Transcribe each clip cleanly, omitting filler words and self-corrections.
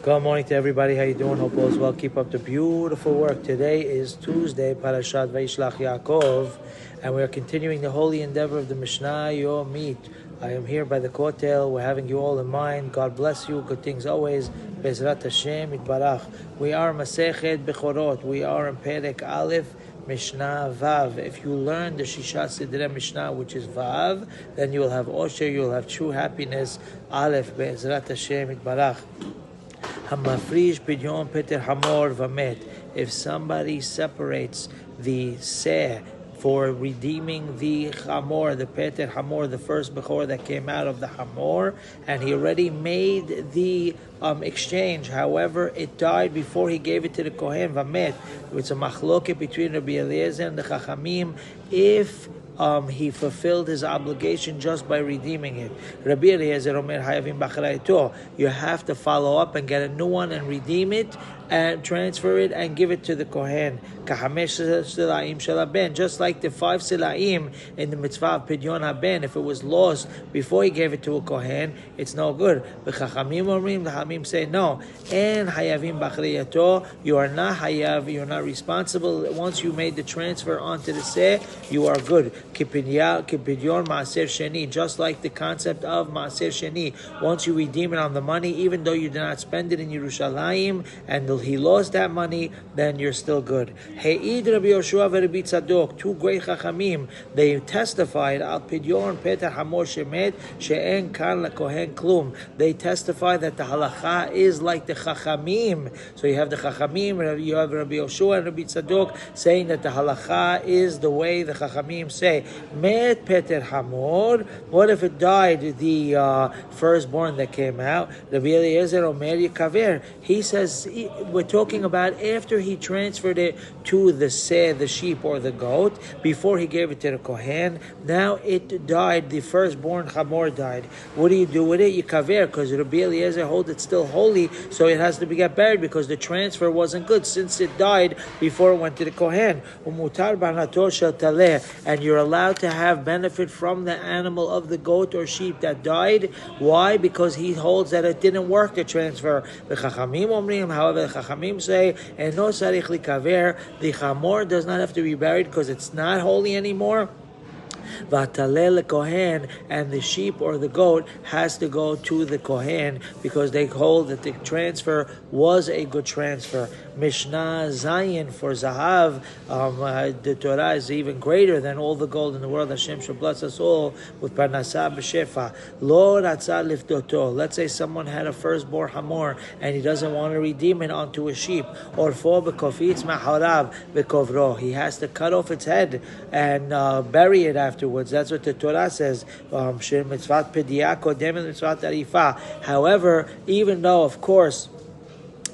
Good morning to everybody. How you doing? Hope all is well. Keep up the beautiful work. Today is Tuesday, Parashat Vayishlach Yaakov, and we are continuing the holy endeavor of the Mishnah Yomit. I am here by the Kotel. We're having you all in mind. God bless you. Good things always. Bezrat Hashem Yitbarach. We are Masechet Bechorot. We are in Perek Aleph, Mishnah Vav. If you learn the Shisha Sidrei Mishnah, which is Vav, then you will have Osher, you will have true happiness. Aleph, Bezrat Hashem Yitbarach. Hamafrish pidyon peter hamor vamet. If somebody separates the seh for redeeming the hamor, the peter hamor, the first bechor that came out of the hamor, and he already made the exchange. However, it died before he gave it to the kohen vamet. It's a machloket between Rabbi Eliezer and the Chachamim. If he fulfilled his obligation just by redeeming it. Rabbi Eliezer Omer hayavim b'achrayto. You have to follow up and get a new one and redeem it and transfer it and give it to the kohen. Kahamesh silaim shelaben. Just like the 5 silaim in the mitzvah of pidyon haben, if it was lost before he gave it to a kohen, it's no good. But Chachamim omrim, the Chachamim say no. And hayavim b'achrayto. You are not hayav. You are not responsible. Once you made the transfer onto the seh, you are good. Kipidyon maaser sheni, just like the concept of maaser sheni. Once you redeem it on the money, even though you did not spend it in Yerushalayim, and he lost that money, then you're still good. He'id Rabbi Yoshua v'Rabbi Tzadok, two great chachamim, they testified al pidyon peter hamor shemet she'en kan lakohen klum. They testify that the halacha is like the chachamim. So you have the chachamim, you have Rabbi Yoshua and Rabbi Tzadok saying that the halacha is the way the chachamim say. Met peter hamor. What if it died, the firstborn that came out? Rabbi Eliezer Omer Yikaver. He says we're talking about after he transferred it to the seh, the sheep or the goat, before he gave it to the kohen. Now it died. The firstborn hamor died. What do you do with it? Yikaver, because Rabbi Eliezer holds it still holy, so it has to get buried because the transfer wasn't good since it died before it went to the kohen. Umutar banator shel taleh, and you're allowed to have benefit from the animal of the goat or sheep that died. Why? Because he holds that it didn't work, the transfer. The Chachamim omrim, however, the Chachamim say, and no sarich likaver, the chamor does not have to be buried because it's not holy anymore. Vatalel kohen, and the sheep or the goat has to go to the kohen because they hold that the transfer was a good transfer. Mishnah Zayin for Zahav, the Torah is even greater than all the gold in the world. Hashem shall bless us all with Parnasah b'Shefa. Lo ratzah lifdoto. Let's say someone had a firstborn hamor and he doesn't want to redeem it onto a sheep. Or for b'kofitz ma'harav b'kovro. He has to cut off its head and bury it afterwards. That's what the Torah says. Mitzvat pediyah kodem mitzvat arifa. However, even though, of course,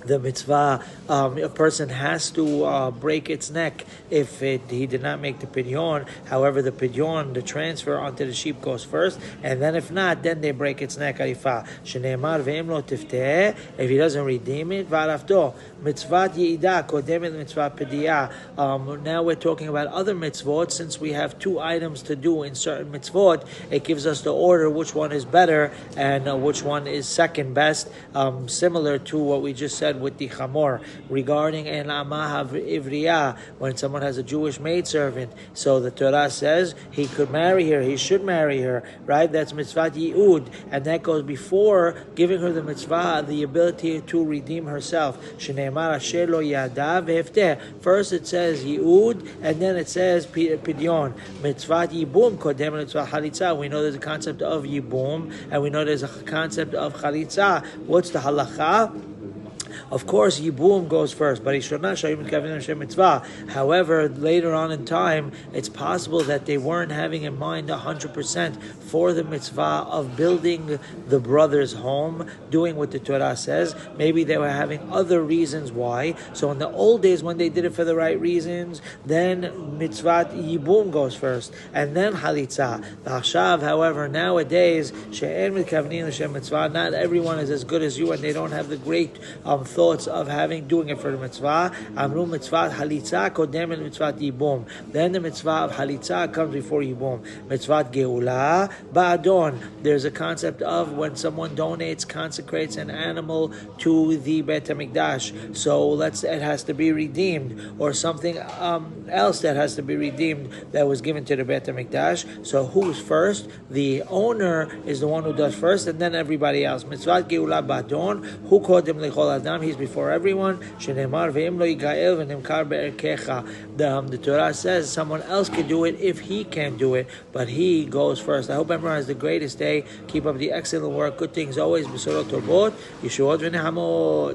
the mitzvah, a person has to break its neck if he did not make the pidyon. However, the pidyon, the transfer onto the sheep, goes first, and then if not, then they break its neck. Arifa. Shneimar ve'im lo tifteh. If he doesn't redeem it, va'arafto. Mitzvat yi'idah kodemet mitzvah pediyah. Now we're talking about other mitzvot. Since we have 2 items to do in certain mitzvot, it gives us the order which one is better and which one is second best. Similar to what we just said with the chamor regarding an amah ivriya, when someone has a Jewish maidservant. So the Torah says he could marry her, he should marry her, right? That's mitzvah yi'ud, and that goes before giving her the mitzvah, the ability to redeem herself. Shneimar asher lo yada ve'hefteh. First it says yi'ud, and then it says pidyon. Mitzvah yibum kodem mitzvah chalitza. We know there's a concept of yibum, and we know there's a concept of chalitza. What's the halacha? Of course, Yibum goes first, but however, later on in time, it's possible that they weren't having in mind 100% for the mitzvah of building the brother's home, doing what the Torah says. Maybe they were having other reasons why. So in the old days, when they did it for the right reasons, then mitzvah Yibum goes first, and then Halitza. However, nowadays, not everyone is as good as you, and they don't have the great thought thoughts of doing it for the mitzvah. Amru mitzvah halitza kodem and mitzvah yibum. Then the mitzvah of halitza comes before yibum. Mitzvah geula ba'adon. There's a concept of when someone donates, consecrates an animal to the Beit HaMikdash. So it has to be redeemed, or something else that has to be redeemed that was given to the Beit HaMikdash. So who's first? The owner is the one who does first, and then everybody else. Mitzvah geula ba'adon. Who kodem lechol adam? He's before everyone. Shenemar ve'im lo yigael v'nimkar be'erkecha. The Torah says someone else can do it if he can't do it, but he goes first. I hope everyone has the greatest day. Keep up the excellent work. Good things always. B'sorot tovot, yeshuot v'nehamot.